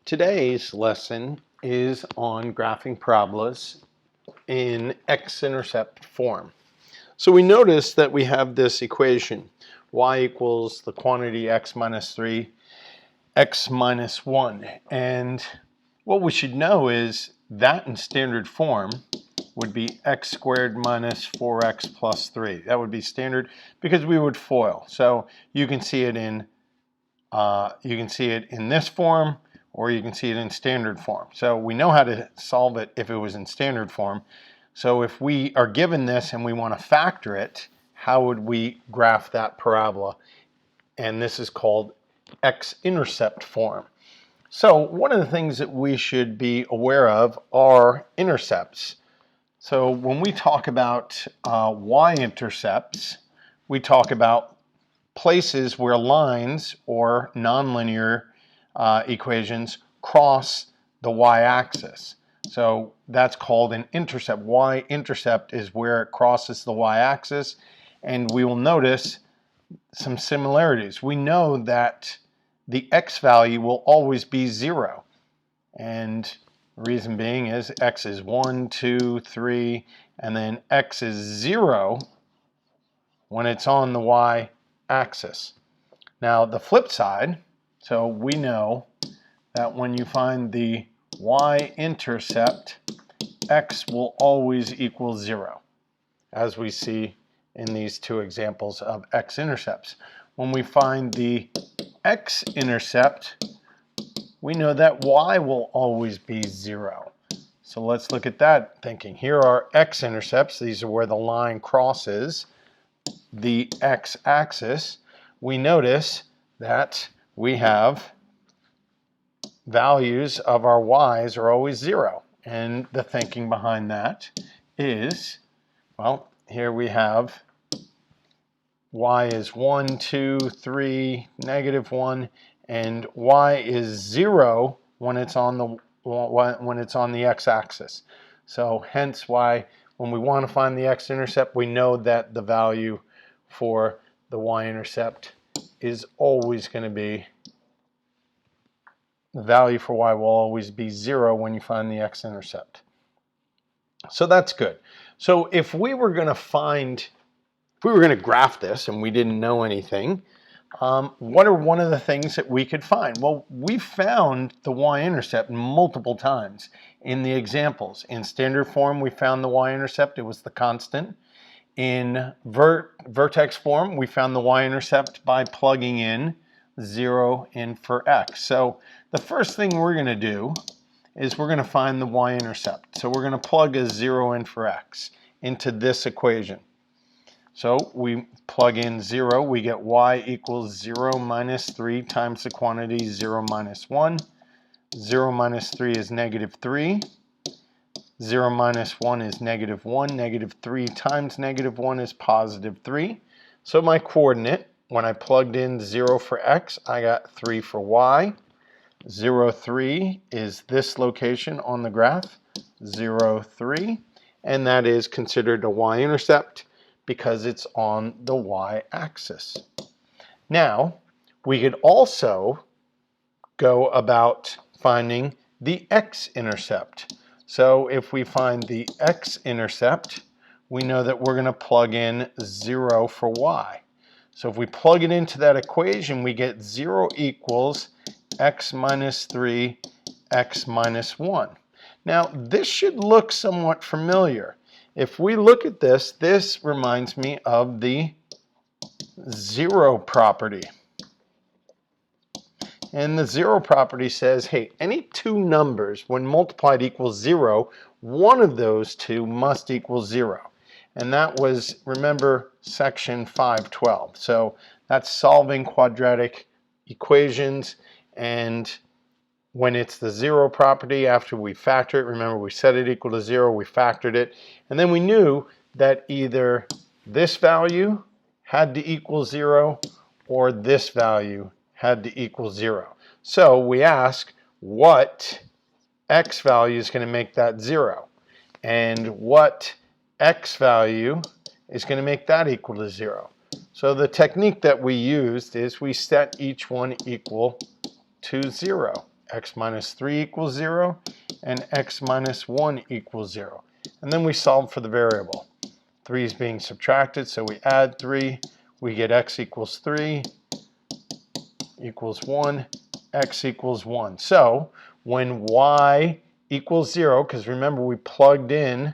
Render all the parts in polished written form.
Today's lesson is on graphing parabolas in x-intercept form. So we notice that we have this equation, y equals the quantity x minus 3, x minus 1. And what we should know is that in standard form would be x squared minus 4x plus 3. That would be standard because we would FOIL. So you can see it in this form, or you can see it in standard form. So we know how to solve it if it was in standard form. So if we are given this and we want to factor it, how would we graph that parabola? And this is called x-intercept form. So one of the things that we should be aware of are intercepts. So when we talk about y-intercepts, we talk about places where lines or nonlinear equations cross the y-axis. So that's called an intercept. Y-intercept is where it crosses the y-axis, and we will notice some similarities. We know that the x value will always be 0, and the reason being is x is 1, 2, 3, and then x is 0 when it's on the y-axis. Now the flip side, so we know that when you find the y-intercept, x will always equal 0, as we see in these two examples of x-intercepts. When we find the x-intercept, we know that y will always be 0. So let's look at that thinking. Here are x-intercepts. These are where the line crosses the x-axis. We notice that we have values of our y's are always 0. And the thinking behind that is, well, here we have y is 1, 2, 3, negative 1, and y is 0 when it's on the x-axis. So hence why when we want to find the x-intercept, we know that the value for the y-intercept is always going to be, the value for y will always be 0 when you find the x-intercept. So that's good. So if we were going to graph this and we didn't know anything, what are one of the things that we could find? Well, we found the y-intercept multiple times in the examples. In standard form, we found the y-intercept. It was the constant. In vertex form, we found the y-intercept by plugging in 0 in for x. So the first thing we're going to do is we're going to find the y-intercept. So we're going to plug a 0 in for x into this equation. So we plug in 0, we get y equals 0 minus 3 times the quantity 0 minus 1. 0 minus 3 is negative 3. 0 minus 1 is negative 1. Negative 3 times negative 1 is positive 3. So my coordinate, when I plugged in 0 for x, I got 3 for y. 0, 3 is this location on the graph, 0, 3. And that is considered a y-intercept because it's on the y-axis. Now, we could also go about finding the x-intercept. So if we find the x-intercept, we know that we're going to plug in 0 for y. So if we plug it into that equation, we get 0 equals x minus 3, x minus 1. Now, this should look somewhat familiar. If we look at this, this reminds me of the 0 property. And the 0 property says, hey, any two numbers, when multiplied equals 0, one of those two must equal 0. And that was, remember, section 512. So that's solving quadratic equations. And when it's the 0 property, after we factor it, remember we set it equal to 0, we factored it, and then we knew that either this value had to equal 0 or this value had to equal 0. So we ask what x value is going to make that 0, and what x value is going to make that equal to 0. So the technique that we used is we set each one equal to 0. x minus 3 equals 0, and x minus 1 equals 0. And then we solve for the variable. 3 is being subtracted, so we add 3. We get x equals 3 equals 1, x equals 1. So when y equals 0, because remember we plugged in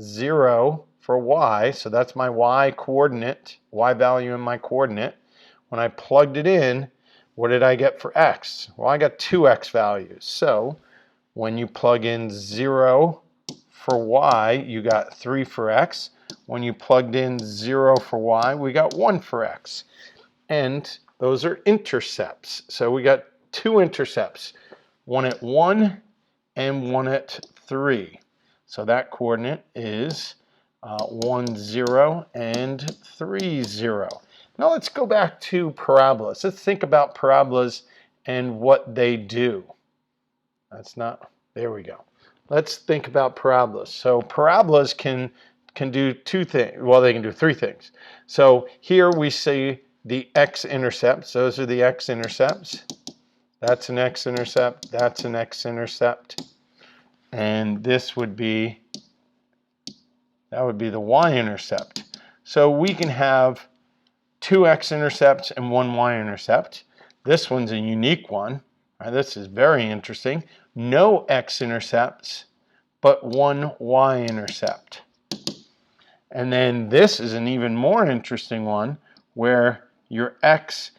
0 for y, so that's my y coordinate, y value in my coordinate. When I plugged it in, what did I get for x? Well, I got 2x values. So when you plug in 0 for y, you got 3 for x. When you plugged in 0 for y, we got 1 for x. And those are intercepts. So we got 2 intercepts, one at 1 and one at 3. So that coordinate is 1, 0 and 3, 0. Now let's go back to parabolas. Let's think about parabolas and what they do. That's not, there we go. Let's think about parabolas. So parabolas can do 2 things. Well, they can do 3 things. So here we see the x-intercepts. Those are the x-intercepts. That's an x-intercept. That's an x-intercept. And this would be, that would be the y-intercept. So we can have 2 x-intercepts and 1 y-intercept. This one's a unique one. Right, this is very interesting. No x-intercepts, but 1 y-intercept. And then this is an even more interesting one where your x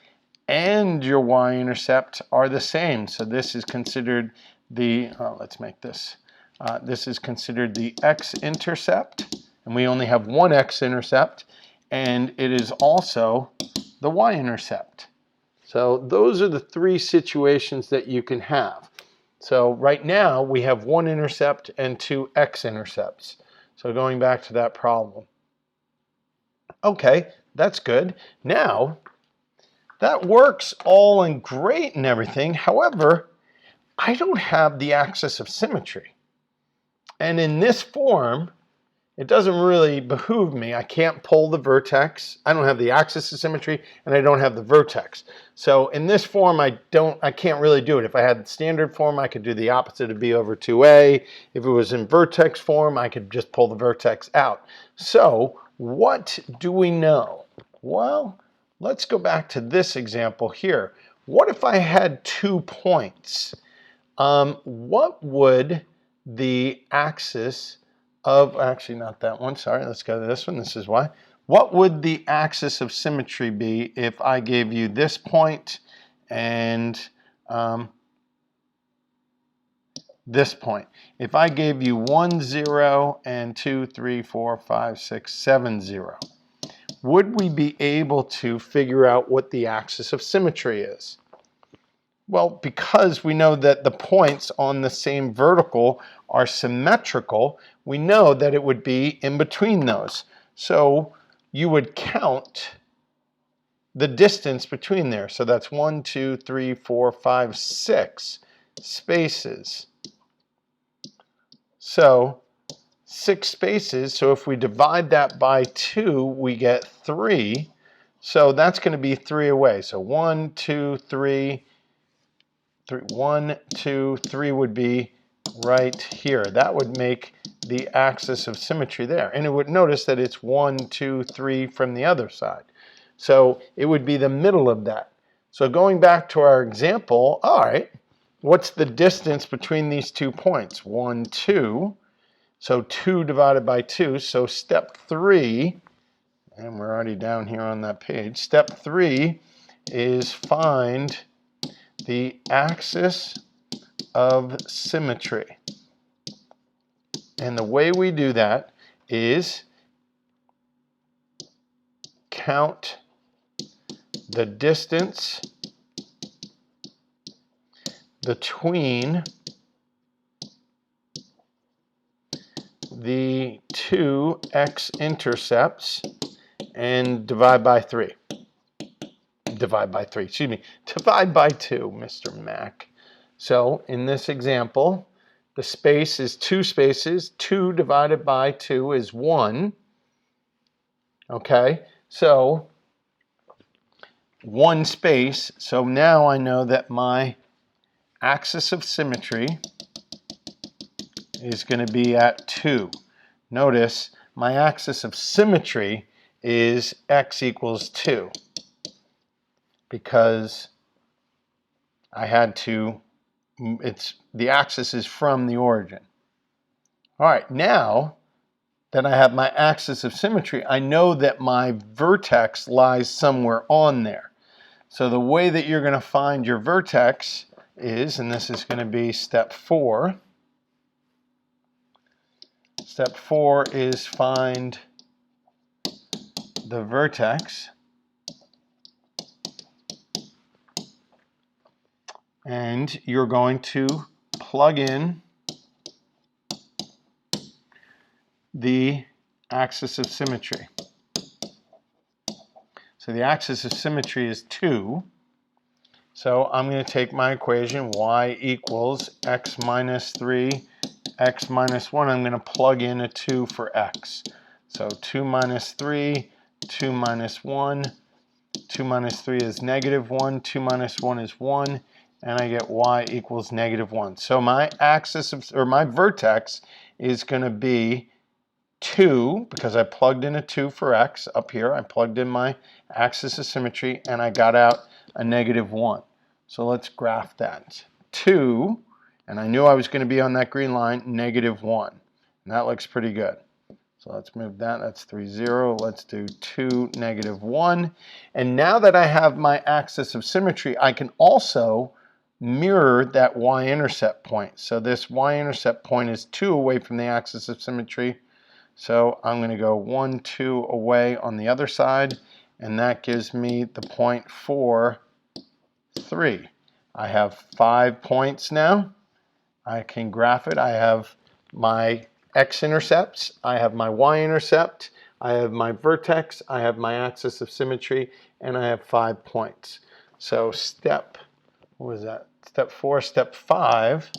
and your y-intercept are the same. So this is considered the, let's make this, this is considered the x-intercept, and we only have 1 x-intercept, and it is also the y-intercept. So those are the 3 situations that you can have. So right now we have 1 intercept and 2 x-intercepts. So going back to that problem. Okay, that's good. Now, that works all and great and everything. However, I don't have the axis of symmetry. And in this form, it doesn't really behoove me. I can't pull the vertex. I don't have the axis of symmetry, and I don't have the vertex. So in this form, I can't really do it. If I had standard form, I could do the opposite of b over 2a. If it was in vertex form, I could just pull the vertex out. So what do we know? Well, let's go back to this example here. What if I had 2 points? What would the axis of, actually not that one, sorry, let's go to this one, this is why. What would the axis of symmetry be if I gave you this point and this point? If I gave you 1, 0 and 2, 3, 4, 5, 6, 7, 0, would we be able to figure out what the axis of symmetry is? Well, because we know that the points on the same vertical are symmetrical, we know that it would be in between those. So you would count the distance between there. So that's 1, 2, 3, 4, 5, 6 spaces. So 6 spaces. So if we divide that by 2, we get 3. So that's going to be 3 away. So 1, 2, 3. 1, 2, 3 would be right here. That would make the axis of symmetry there. And it would notice that it's 1, 2, 3 from the other side. So it would be the middle of that. So going back to our example, all right, what's the distance between these 2 points? 1, 2. So 2 divided by 2. So step 3, and we're already down here on that page, step 3 is find the axis of symmetry. And the way we do that is count the distance between the 2 x-intercepts and divide by 3. Divide by 3, excuse me, divide by 2, Mr. Mac. So in this example, the space is 2 spaces. 2 divided by 2 is 1. Okay, so 1 space. So now I know that my axis of symmetry is going to be at 2. Notice my axis of symmetry is x equals 2 because I had to, the axis is from the origin. All right, now that I have my axis of symmetry, I know that my vertex lies somewhere on there. So the way that you're going to find your vertex is, and this is going to be step 4. Step 4 is find the vertex. And you're going to plug in the axis of symmetry. So the axis of symmetry is 2. So I'm going to take my equation, y equals x minus 3, x minus 1. I'm going to plug in a 2 for x. So 2 minus 3, 2 minus 1. 2 minus 3 is negative 1. 2 minus 1 is 1. And I get y equals negative 1. So my axis of, or my vertex is going to be 2, because I plugged in a 2 for x up here. I plugged in my axis of symmetry, and I got out a negative 1. So let's graph that. 2, and I knew I was going to be on that green line, negative 1. And that looks pretty good. So let's move that. That's 3, 0. Let's do 2, negative 1. And now that I have my axis of symmetry, I can also mirror that y-intercept point. So this y-intercept point is 2 away from the axis of symmetry. So I'm going to go 1, 2 away on the other side, and that gives me the point 4, 3. I have 5 points now. I can graph it. I have my x-intercepts, I have my y-intercept, I have my vertex, I have my axis of symmetry, and I have 5 points. So step 4, step 5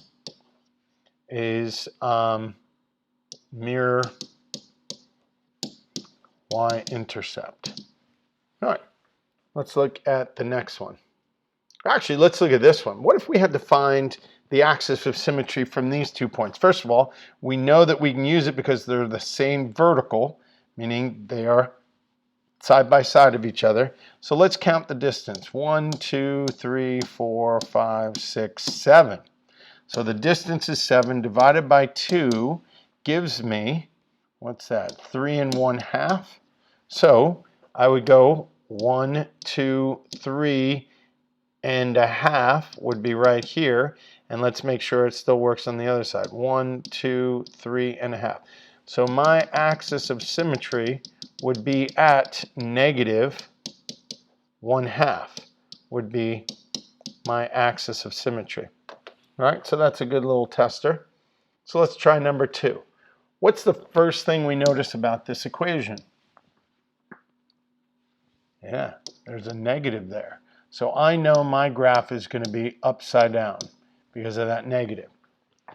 is mirror y-intercept. All right, let's look at the next one. Actually, let's look at this one. What if we had to find the axis of symmetry from these 2 points? First of all, we know that we can use it because they're the same vertical, meaning they are side by side of each other. So let's count the distance. 1, 2, 3, 4, 5, 6, 7. So the distance is 7 divided by 2 gives me, what's that, 3 1/2. So I would go 1, 2, 3 1/2 would be right here. And let's make sure it still works on the other side. 1, 2, 3 1/2. So my axis of symmetry would be at negative 1/2 would be my axis of symmetry. All right, so that's a good little tester. So let's try number 2. What's the first thing we notice about this equation? Yeah, there's a negative there. So I know my graph is going to be upside down because of that negative.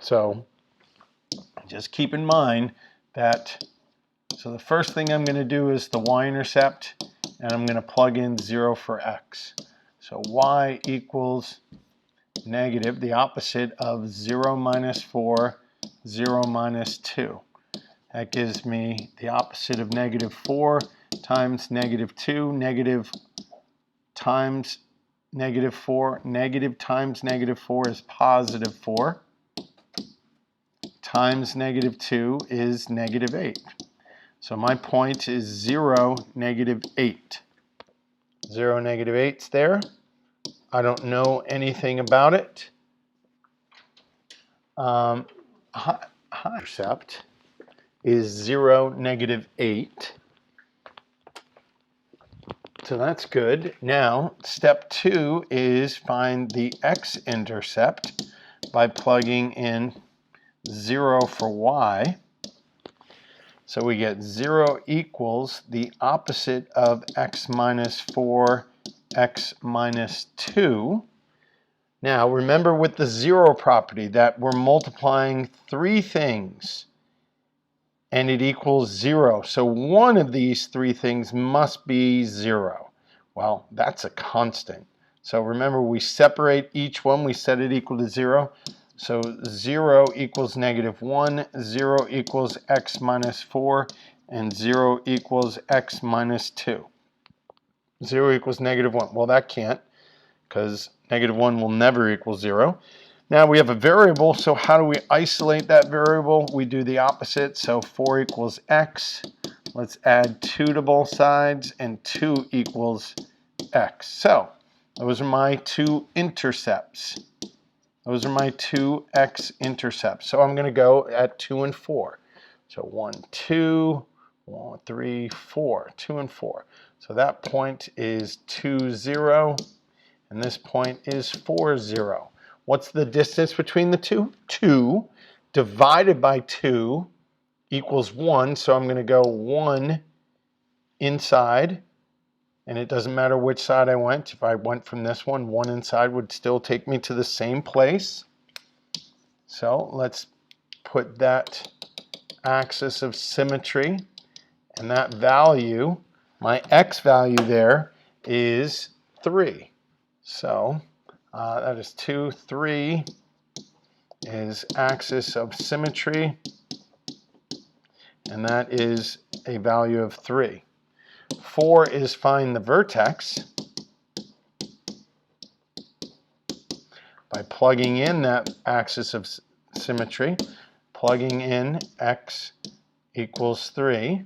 So just keep in mind that, so the first thing I'm going to do is the y-intercept, and I'm going to plug in 0 for x. So y equals negative, the opposite of 0 minus 4, 0 minus 2. That gives me the opposite of negative 4 times negative 2, negative times negative 4, negative times negative 4 is positive 4, times negative 2 is negative 8. So my point is 0, negative 8. 0, negative 8's there. I don't know anything about it. Intercept is 0, negative 8. So that's good. Now, step 2 is find the x-intercept by plugging in 0 for y. So we get 0 equals the opposite of x minus 4, x minus 2. Now, remember with the 0 property that we're multiplying 3 things and it equals 0. So one of these 3 things must be 0. Well, that's a constant. So remember, we separate each one. We set it equal to 0. So 0 equals -1, 0 equals x minus 4, and 0 equals x minus 2. 0 equals -1. Well, that can't, because -1 will never equal 0. Now we have a variable, so how do we isolate that variable? We do the opposite, so 4 equals x. Let's add 2 to both sides, and 2 equals x. So those are my two intercepts. Those are my two x-intercepts. So I'm going to go at 2 and 4. So 1, 2, 1, 3, 4, 2 and 4. So that point is 2, 0, and this point is 4, 0. What's the distance between the two? 2 divided by 2 equals 1. So I'm going to go 1 inside. And it doesn't matter which side I went. If I went from this one, 1 inside would still take me to the same place. So let's put that axis of symmetry. And that value, my x value there, is 3. So that is 2, 3 is axis of symmetry. And that is a value of 3. 4 is find the vertex. By plugging in that axis of symmetry, plugging in x equals 3.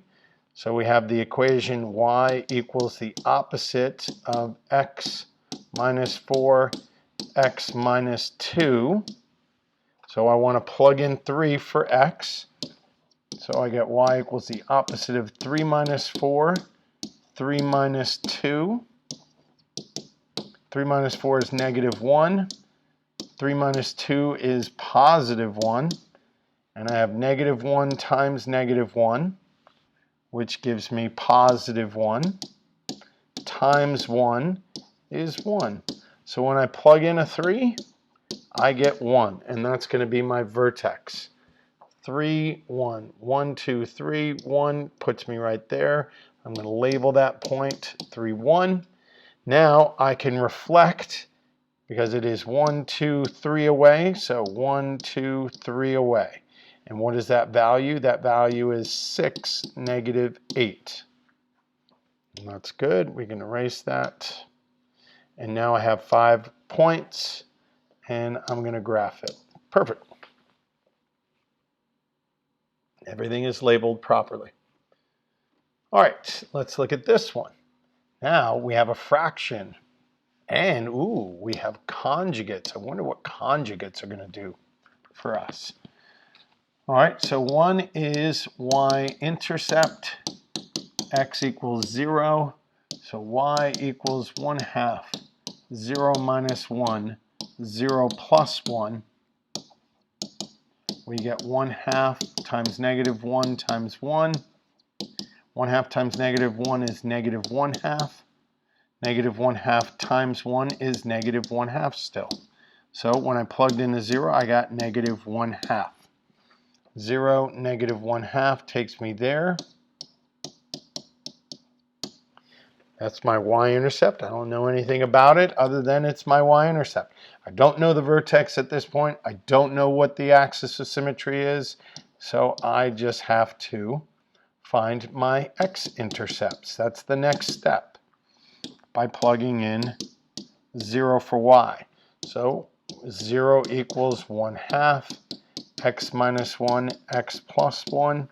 So we have the equation y equals the opposite of x minus 4, x minus 2. So I want to plug in 3 for x. So I get y equals the opposite of 3 minus 4, 3 minus 2. 3 minus 4 is -1. 3 minus 2 is +1. And I have -1 times -1, which gives me +1, times 1 is 1. So when I plug in a 3, I get 1. And that's going to be my vertex. 3, 1. 1, 2, 3, 1 puts me right there. I'm going to label that point 3, 1. Now I can reflect, because it is 1, 2, 3 away. So 1, 2, 3 away. And what is that value? That value is 6, -8. And that's good. We can erase that. And now I have 5 points, and I'm going to graph it. Perfect. Everything is labeled properly. All right, let's look at this one. Now we have a fraction, and we have conjugates. I wonder what conjugates are going to do for us. All right, so one is y-intercept, x equals 0. So y equals 1/2, 0 minus 1, 0 plus 1. We get 1/2 times -1 times 1. 1/2 times -1 is -1/2. -1/2 times 1 is -1/2 still. So when I plugged in a 0, I got -1/2. 0, -1/2 takes me there. That's my y-intercept. I don't know anything about it other than it's my y-intercept. I don't know the vertex at this point. I don't know what the axis of symmetry is. So I just have to find my x-intercepts. That's the next step, by plugging in 0 for y. So 0 equals 1/2, x minus 1, x plus 1.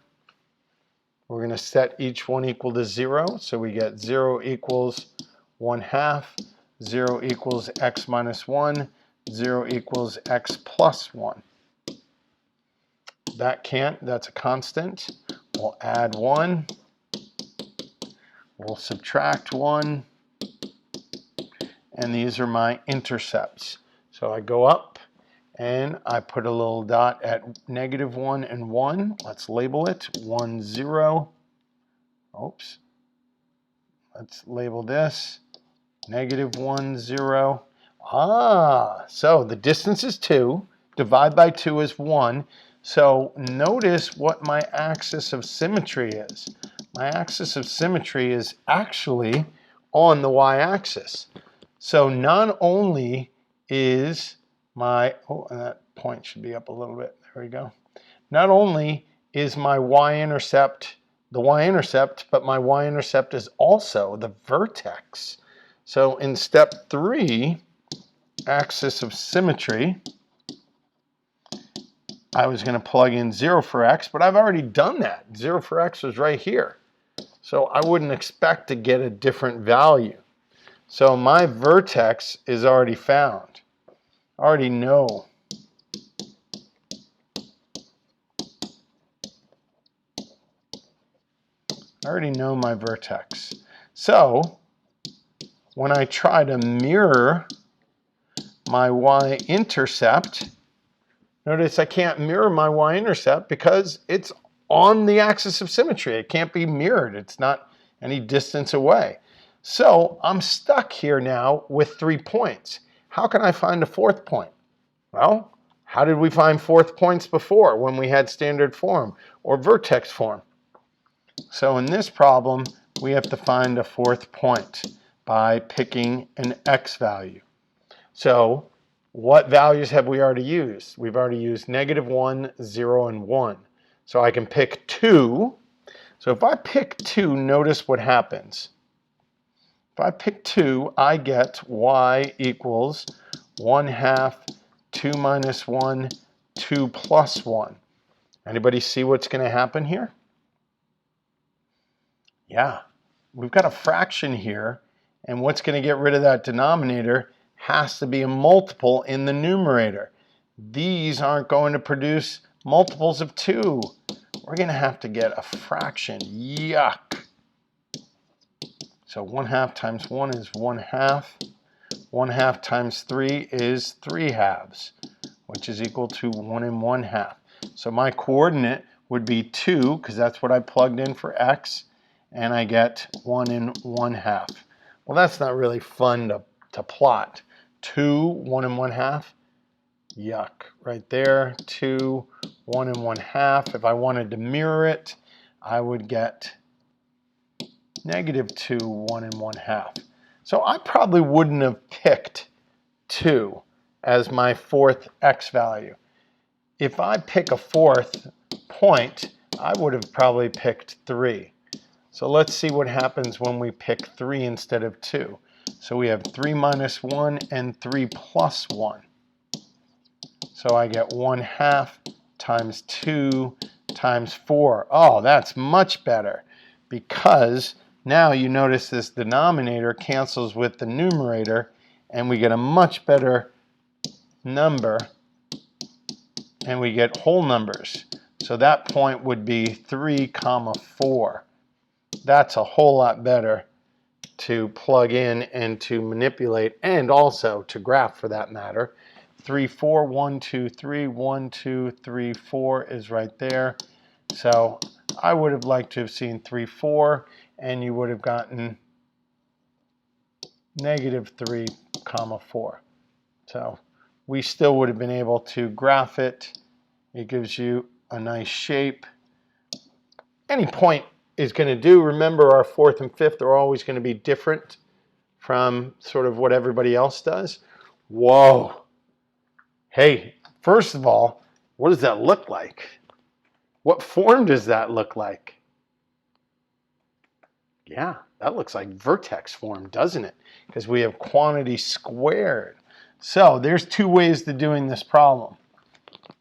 We're going to set each one equal to 0. So we get 0 equals 1/2, 0 equals x minus 1, 0 equals x plus 1. That can't, that's a constant. We'll add 1. We'll subtract 1. And these are my intercepts. So I go up and I put a little dot at -1 and 1. Let's label it 1, 0. Oops. Let's label this -1, 0. So the distance is 2. Divide by 2 is 1. So notice what my axis of symmetry is. My axis of symmetry is actually on the y-axis. So not only is my, oh, and that point should be up a little bit. There we go. Not only is my y-intercept the y-intercept, but my y-intercept is also the vertex. So in step 3, axis of symmetry, I was going to plug in 0 for x, but I've already done that. 0 for x was right here. So I wouldn't expect to get a different value. So my vertex is already found. I already know. I already know my vertex. So when I try to mirror my y-intercept, notice I can't mirror my y-intercept because it's on the axis of symmetry. It can't be mirrored. It's not any distance away. So I'm stuck here now with 3 points. How can I find a 4th point? Well, how did we find 4th points before when we had standard form or vertex form? So in this problem, we have to find a 4th point by picking an x value. So what values have we already used? We've already used -1, 0, and 1. So I can pick 2. So if I pick 2, notice what happens. If I pick 2, I get y equals 1/2, 2 minus 1, 2 plus 1. Anybody see what's going to happen here? Yeah, we've got a fraction here, and what's going to get rid of that denominator has to be a multiple in the numerator. These aren't going to produce multiples of 2. We're going to have to get a fraction. Yuck. So 1/2 times 1 is 1/2. 1/2 times 3 is 3/2, which is equal to 1 1/2. So my coordinate would be 2, because that's what I plugged in for x, and I get 1 1/2. Well, that's not really fun to plot. 2, 1 1/2. Yuck. Right there, 2, 1 1/2. If I wanted to mirror it, I would get -2, 1 1/2. So I probably wouldn't have picked 2 as my 4th x value. If I pick a 4th point, I would have probably picked 3. So let's see what happens when we pick 3 instead of 2. So we have 3 minus 1 and 3 plus 1. So I get 1/2 times 2 times 4. Oh, that's much better, because now you notice this denominator cancels with the numerator, and we get a much better number, and we get whole numbers. So that point would be 3, 4. That's a whole lot better to plug in and to manipulate, and also to graph for that matter. 3, 4, 1, 2, 3, 1, 2, 3, 4 is right there. So I would have liked to have seen 3, 4, and you would have gotten -3, 4. So we still would have been able to graph it. It gives you a nice shape. Any point is going to do. Remember, our 4th and 5th are always going to be different from sort of what everybody else does. Whoa. Hey, first of all, what does that look like? What form does that look like? Yeah, that looks like vertex form, doesn't it? Because we have quantity squared. So there's 2 ways to doing this problem.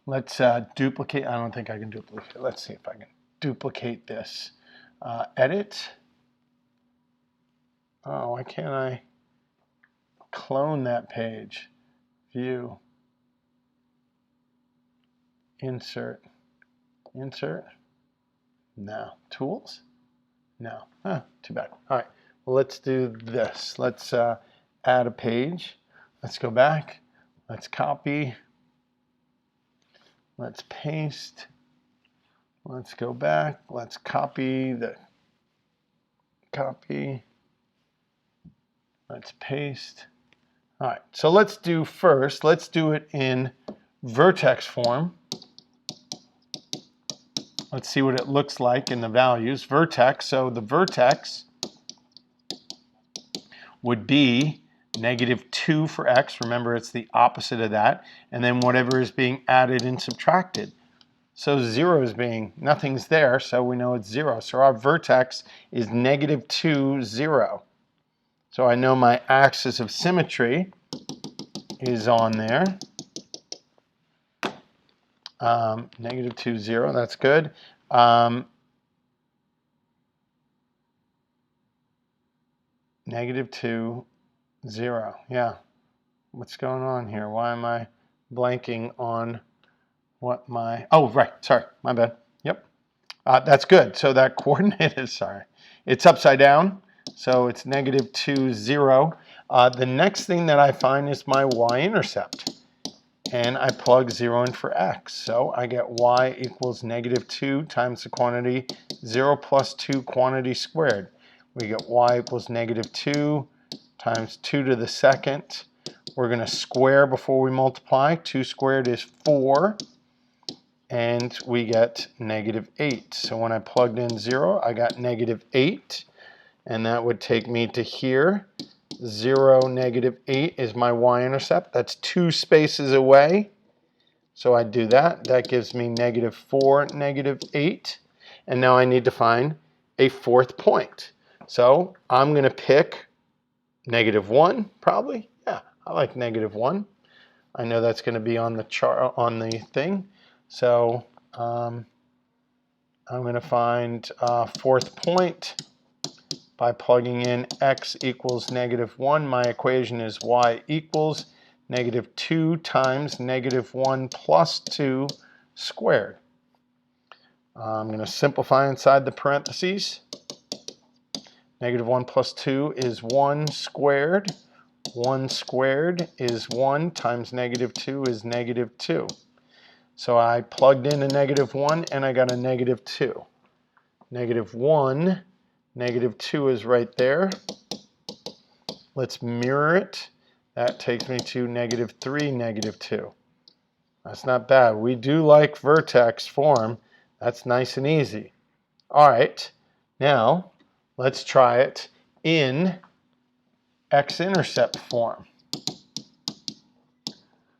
Let's duplicate. I don't think I can duplicate. Let's see if I can duplicate this. Edit. Oh, why can't I clone that page? View. Insert. Insert. No. Tools? No. Too bad. All right. Well, let's do this. Let's add a page. Let's go back. Let's copy. Let's paste. Let's go back. Let's copy the copy. Let's paste. All right. So let's do first. Let's do it in vertex form. Let's see what it looks like in the values. Vertex. So the vertex would be -2 for x. Remember, it's the opposite of that. And then whatever is being added and subtracted. So 0 is nothing's there, so we know it's 0. So our vertex is -2, 0. So I know my axis of symmetry is on there. -2, 0, that's good. -2, 0, yeah. What's going on here? Why am I blanking on what my, oh, right, sorry, my bad. Yep, that's good. So that coordinate is, sorry, it's upside down. So it's -2, 0. The next thing that I find is my y-intercept. And I plug 0 in for x. So I get y equals -2 times the quantity 0 plus 2 quantity squared. We get y equals -2 times 2 to the second. We're going to square before we multiply. 2 squared is 4. And we get -8. So when I plugged in 0, I got -8. And that would take me to here. 0, -8 is my y-intercept. That's 2 spaces away. So I do that. That gives me -4, -8. And now I need to find a fourth point. So I'm going to pick -1, probably. Yeah, I like -1. I know that's going to be on the chart, on the thing. So I'm going to find a fourth point by plugging in x equals -1. My equation is y equals -2 times -1 plus 2 squared. I'm going to simplify inside the parentheses. -1 plus 2 is 1 squared. 1 squared is 1 times -2 is -2. So I plugged in a -1 and I got a -2. -1, -2 is right there. Let's mirror it. That takes me to -3, -2. That's not bad. We do like vertex form. That's nice and easy. All right, now let's try it in x-intercept form.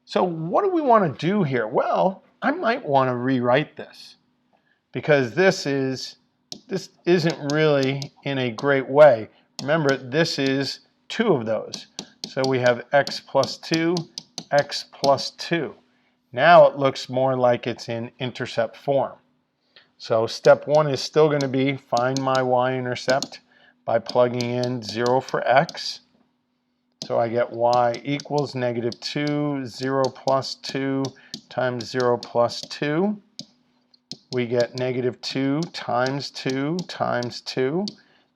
So what do we want to do here? Well, I might want to rewrite this because this isn't really in a great way. Remember, this is 2 of those. So we have x plus 2, x plus 2. Now it looks more like it's in intercept form. So step 1 is still going to be find my y-intercept by plugging in 0 for x. So I get y equals -2, 0 plus 2 times 0 plus 2. We get -2 times 2 times 2.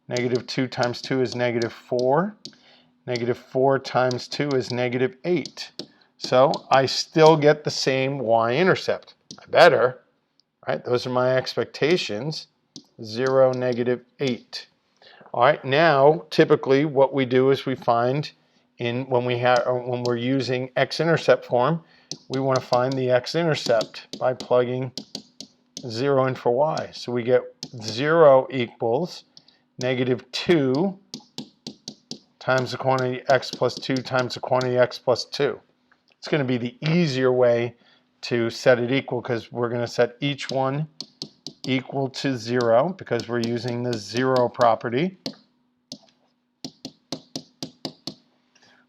-2 times 2 is -4. -4 times 2 is -8. So I still get the same y-intercept. I better, right? Those are my expectations. 0, -8. All right, now typically what we do is we find when we're using x-intercept form, we want to find the x-intercept by plugging 0 in for y. So we get 0 equals -2 times the quantity x plus 2 times the quantity x plus 2. It's going to be the easier way to set it equal because we're going to set each one equal to 0 because we're using the 0 property.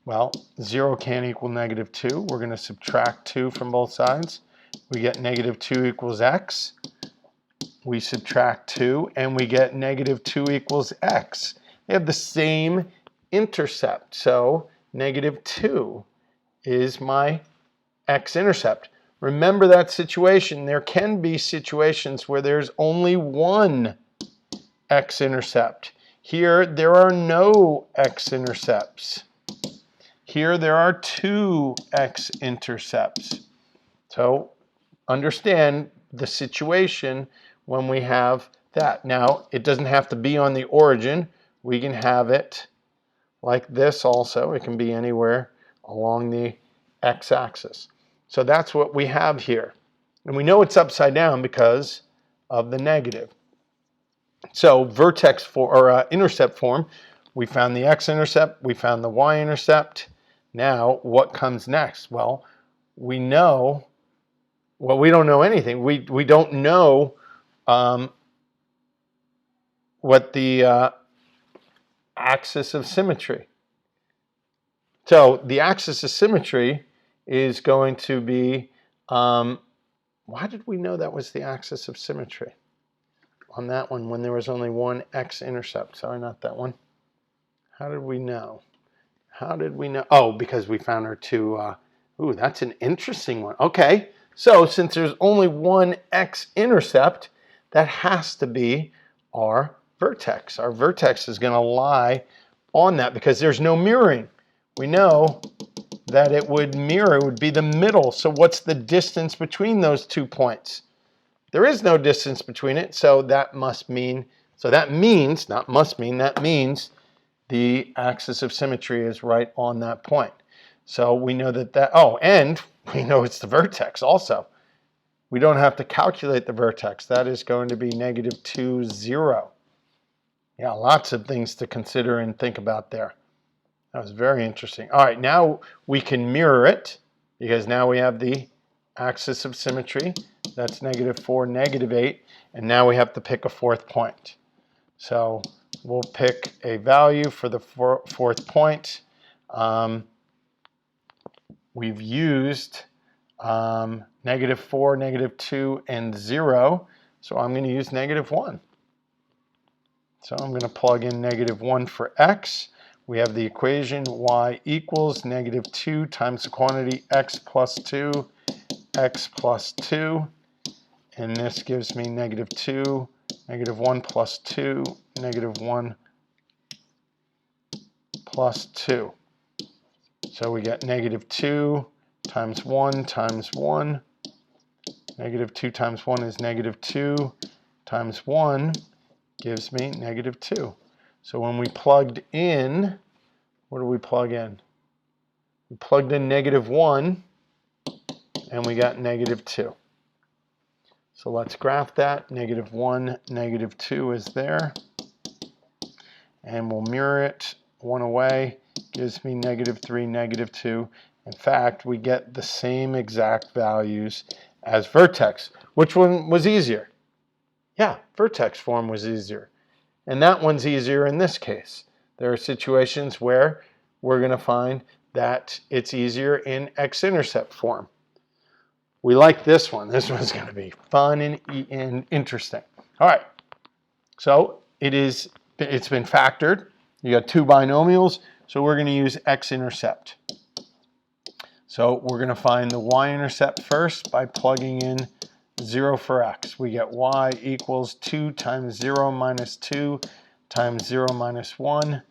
Well, 0 can't equal -2. We're going to subtract 2 from both sides. We get -2 equals x. We subtract 2 and we get -2 equals x. They have the same intercept. So -2 is my x-intercept. Remember that situation. There can be situations where there's only one x-intercept. Here, there are no x-intercepts. Here, there are 2 x-intercepts. So understand the situation when we have that. Now, it doesn't have to be on the origin. We can have it like this also. It can be anywhere along the x-axis. So that's what we have here. And we know it's upside down because of the negative. So vertex or intercept form, we found the x-intercept, we found the y-intercept. Now, what comes next? Well, we know, well, we don't know anything. We don't know what the axis of symmetry. So the axis of symmetry is going to be, why did we know that was the axis of symmetry on that one when there was only one x-intercept? Sorry, not that one. How did we know? How did we know? Oh, because we found our two, ooh, that's an interesting one. Okay, so since there's only one x-intercept, that has to be our vertex. Our vertex is going to lie on that because there's no mirroring. We know that it would mirror, it would be the middle. So what's the distance between those 2 points? There is no distance between it, so that must mean, so that means, not must mean, that means the axis of symmetry is right on that point. So we know that, oh, and we know it's the vertex also. We don't have to calculate the vertex. That is going to be -2, 0. Yeah, lots of things to consider and think about there. That was very interesting. All right, now we can mirror it because now we have the axis of symmetry. That's -4, -8, and now we have to pick a fourth point. So we'll pick a value for the fourth point. We've used -4, -2, and 0, so I'm going to use -1. So I'm going to plug in -1 for x. We have the equation y equals -2 times the quantity x plus 2, x plus 2. And this gives me -2, -1 plus 2, -1 plus 2. So we get -2 times 1 times 1. -2 times 1 is -2 times 1 gives me -2. So when we plugged in, what do we plug in? We plugged in -1 and we got -2. So let's graph that. -1, -2 is there. And we'll mirror it 1 away. Gives me -3, -2. In fact, we get the same exact values as vertex. Which one was easier? Yeah, vertex form was easier. And that one's easier in this case. There are situations where we're going to find that it's easier in x-intercept form. We like this one. This one's going to be fun and interesting. All right. So it's been factored. You got two binomials. So we're going to use x-intercept. So we're going to find the y-intercept first by plugging in 0 for x. We get y equals 2 times 0 minus 2 times 0 minus 1.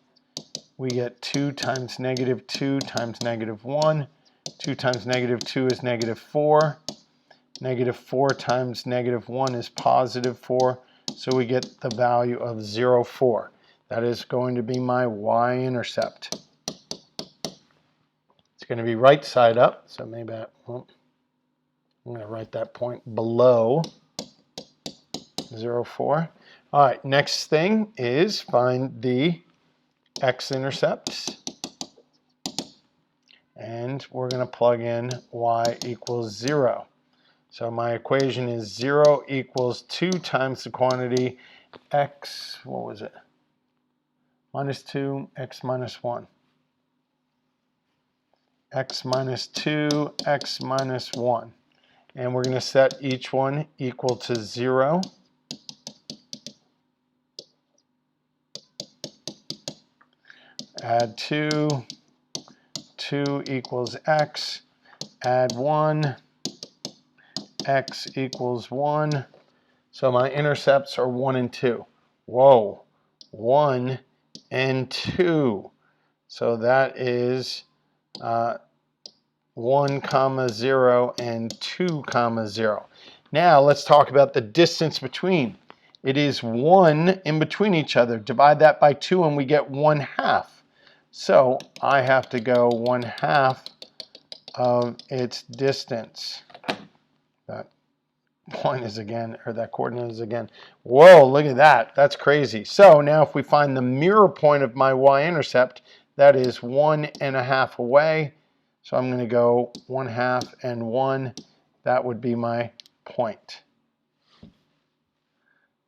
We get 2 times -2 times -1. 2 times -2 is -4. -4 times -1 is +4. So we get the value of 0, 4. That is going to be my y-intercept. It's going to be right side up. So maybe I'm going to write that point below 0, 4. All right, next thing is find the x-intercepts. And we're going to plug in y equals 0. So my equation is 0 equals 2 times the quantity x, what was it? Minus 2, x minus 1. X minus 2, x minus 1. And we're going to set each one equal to 0. Add 2. 2 equals x. Add 1. X equals 1. So my intercepts are 1 and 2. Whoa. 1 and 2. So that is 1, 0 and 2, 0. Now let's talk about the distance between. It is 1 in between each other. Divide that by 2 and we get 1/2. So I have to go 1/2 of its distance. That point is again, or that coordinate is again. Whoa, look at that. That's crazy. So now if we find the mirror point of my y-intercept, that is 1.5 away. So I'm going to go 1/2 and 1. That would be my point.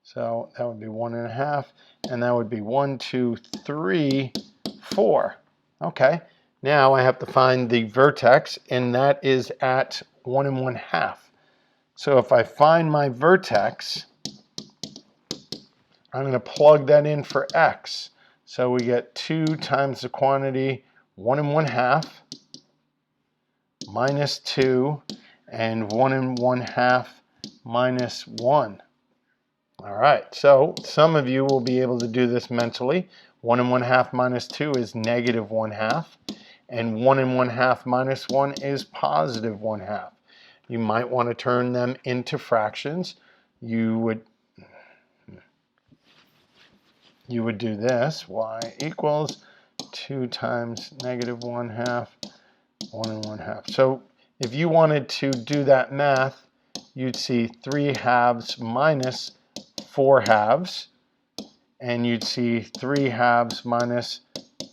So that would be 1.5, and that would be 1, 2, 3, 4. Okay, now I have to find the vertex, and that is at 1 1/2. So if I find my vertex, I'm going to plug that in for x. So we get 2 times the quantity 1 1/2 minus 2 and 1 1/2 minus 1. All right, so some of you will be able to do this mentally. 1 1/2 minus 2 is negative 1/2, and 1 1/2 minus 1 is positive 1/2. You might want to turn them into fractions. You would do this, y equals 2 times negative 1/2, 1 1/2. So if you wanted to do that math, you'd see 3/2 minus 4/2, and you'd see 3/2 minus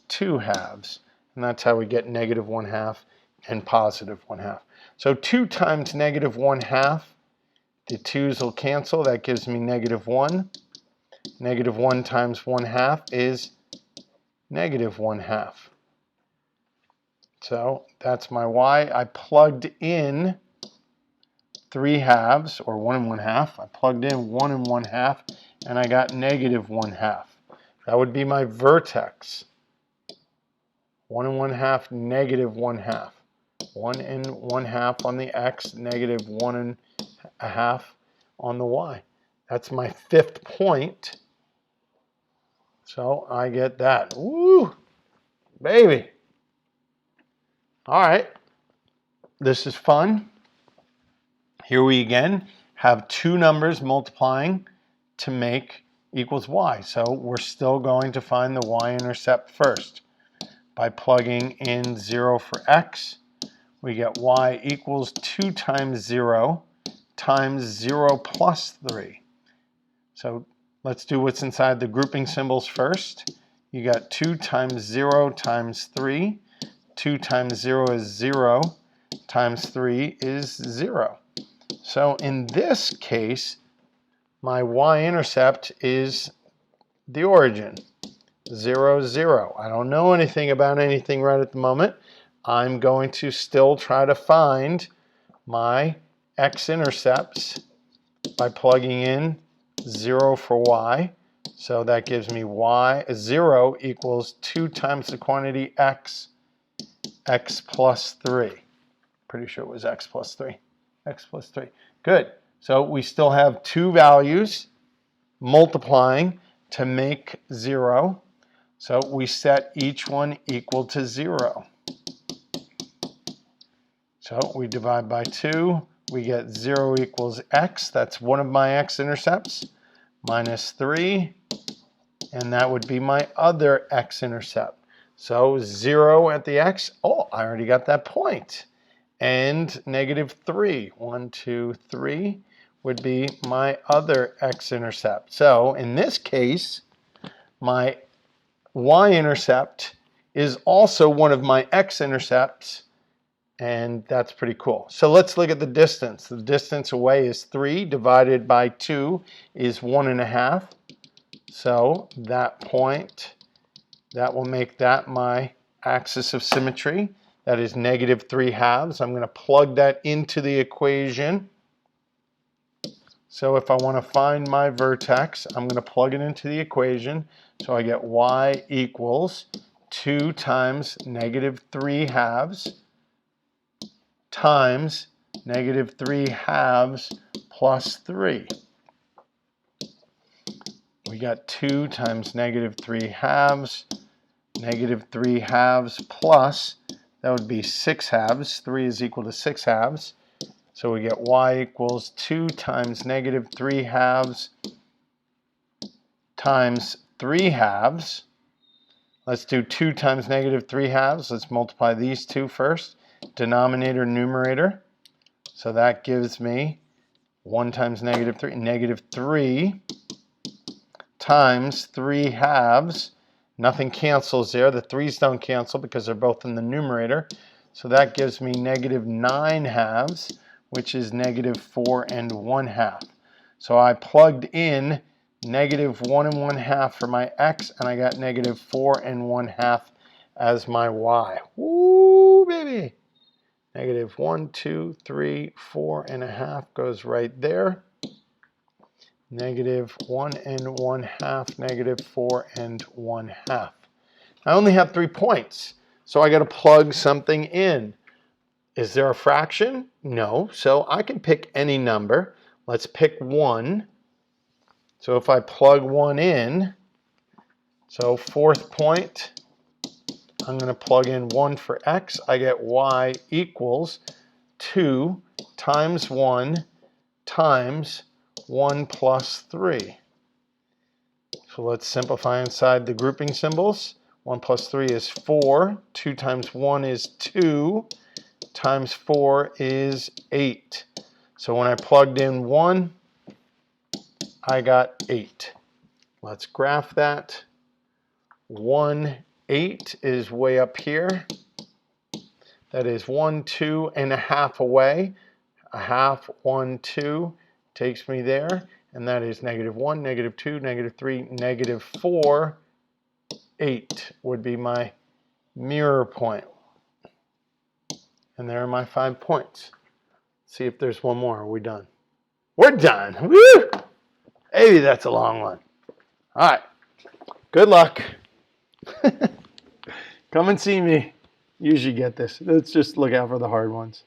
2/2. And that's how we get negative 1/2 and positive 1/2. So 2 times negative 1/2, the 2's will cancel. That gives me negative 1. Negative 1 times 1/2 is negative 1/2. So that's my y. I plugged in 3/2, or 1 1/2. I plugged in 1 1/2, and I got negative 1/2. That would be my vertex. 1 1/2, negative 1/2. 1 1/2 on the x, negative 1 1/2 on the y. That's my 5th point. So I get that. Woo, baby. All right. This is fun. Here we again have two numbers multiplying to make equals y. So we're still going to find the y-intercept first. By plugging in 0 for x, we get y equals 2 times 0 times 0 plus 3. So let's do what's inside the grouping symbols first. You got 2 times 0 times 3. 2 times 0 is 0, times 3 is 0. So in this case, my y-intercept is the origin, 0, 0. I don't know anything about anything right at the moment. I'm going to still try to find my x-intercepts by plugging in 0 for y. So that gives me y, 0 equals 2 times the quantity x, x plus 3. Pretty sure it was x plus 3. X plus 3. Good. So we still have two values multiplying to make 0. So we set each one equal to 0. So we divide by 2. We get 0 equals x. That's one of my x-intercepts. Minus 3. And that would be my other x-intercept. So 0 at the x. Oh, I already got that point. And negative 3, 1, 2, 3, would be my other x-intercept. So in this case, my y-intercept is also one of my x-intercepts, and that's pretty cool. So let's look at the distance. The distance away is 3 divided by 2 is 1 1/2. So that point, that will make that my axis of symmetry. That is negative 3/2. I'm going to plug that into the equation. So if I want to find my vertex, I'm going to plug it into the equation. So I get y equals 2 times negative 3/2 times negative 3/2 plus 3. We got 2 times negative 3/2, negative 3/2 plus, that would be 6/2. 3 is equal to 6/2. So we get y equals 2 times negative 3/2 times 3/2. Let's do 2 times negative 3/2. Let's multiply these two first. Denominator, numerator. So that gives me 1 times negative 3, negative 3 times 3 halves. Nothing cancels there. The 3's don't cancel because they're both in the numerator. So that gives me negative 9 halves, which is negative 4 and 1 half. So I plugged in negative 1 and 1 half for my x, and I got negative 4 and 1 half as my y. Woo, baby! Negative 1, 2, 3, 4 and a half goes right there. Negative 1 and 1 half, negative 4 and 1 half. I only have 3 points, so I got to plug something in. Is there a fraction? No, so I can pick any number. Let's pick 1. So if I plug 1 in, so 4th point, I'm going to plug in 1 for x. I get y equals 2 times 1 times 1 plus 3. So let's simplify inside the grouping symbols. 1 plus 3 is 4. 2 times 1 is 2. Times 4 is 8. So when I plugged in 1, I got 8. Let's graph that. 1, 8 is way up here. That is 1, 2 and a half away. A half, 1, 2 takes me there. And that is negative 1, negative 2, negative 3, negative 4. 8 would be my mirror point. And there are my 5 points. See if there's one more. Are we done? We're done. Woo! Maybe that's a long one. All right. Good luck. Come and see me. Usually get this. Let's just look out for the hard ones.